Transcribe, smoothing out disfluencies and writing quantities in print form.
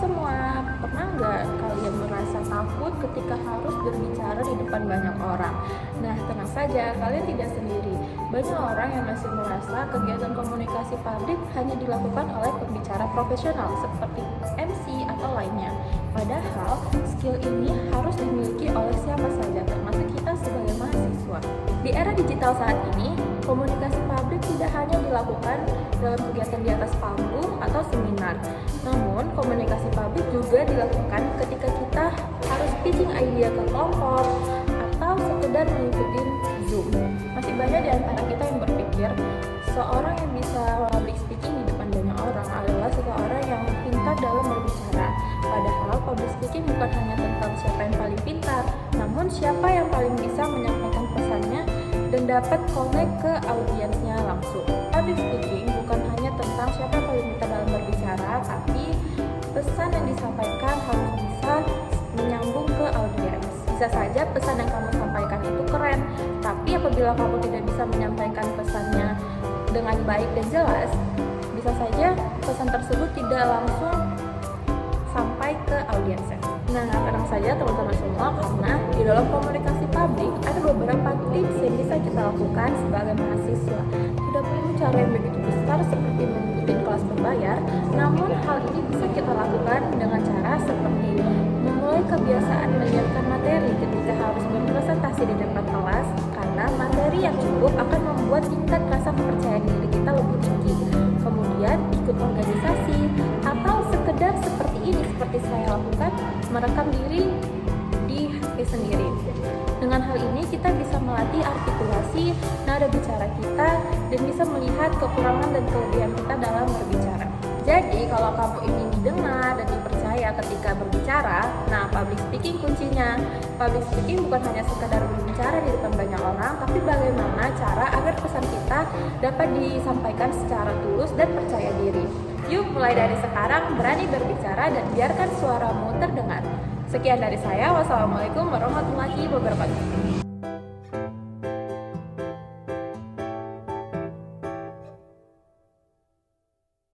semua, pernah nggak kalian merasa takut ketika harus berbicara di depan banyak orang? Nah, tenang saja, kalian tidak sendiri. Banyak orang yang masih merasa kegiatan komunikasi publik hanya dilakukan oleh pembicara profesional seperti MC atau lainnya. Padahal, skill ini harus dimiliki oleh siapa saja, termasuk kita sebagai mahasiswa. Di era digital saat ini, komunikasi publik tidak hanya dilakukan dalam kegiatan di atas panggung atau seminar, namun komunikasi publik juga dilakukan ketika kita harus pitching idea ke kelompok atau sekedar mengikuti Zoom. Masih banyak di antara kita yang berpikir seorang yang bisa public speaking di depan banyak orang adalah seseorang yang pintar dalam berbicara. Padahal public speaking bukan hanya tentang siapa yang paling pintar, namun siapa yang paling bisa menyampaikan pesannya dan dapat connect ke audiensnya langsung. Public speaking bukan hanya tentang siapa yang paling pintar dalam berbicara, tapi pesan yang disampaikan harus bisa menyambung ke audiens. Bisa saja pesan yang kamu sampaikan itu keren, tapi apabila kamu tidak bisa menyampaikan pesannya dengan baik dan jelas, bisa saja pesan tersebut tidak langsung sampai ke audiensnya. Nah, tenang saja teman-teman semua, karena di dalam komunikasi publik ada beberapa tips yang bisa kita lakukan sebagai mahasiswa. Tidak perlu cara yang begitu besar seperti mengikuti kelas berbayar, namun hal ini bisa kita lakukan dengan cara seperti memulai kebiasaan menyiapkan materi ketika harus berpresentasi di depan kelas, karena materi yang cukup akan membuat tingkat rasa kepercayaan diri kita lebih tinggi. Kemudian ikut organisasi atau sekedar seperti ini, seperti saya lakukan, merekam diri di HP sendiri. Dengan hal ini kita bisa melatih artikulasi nada bicara kita dan bisa melihat kekurangan dan kelebihan kita dalam berbicara. Jadi kalau kamu ingin didengar dan dipercaya ketika berbicara, nah public speaking kuncinya. Public speaking bukan hanya sekadar berbicara di depan banyak orang, tapi bagaimana cara agar pesan kita dapat disampaikan secara tulus dan percaya diri. Yuk mulai dari sekarang berani berbicara dan biarkan suaramu terdengar. Sekian dari saya, wassalamualaikum warahmatullahi wabarakatuh.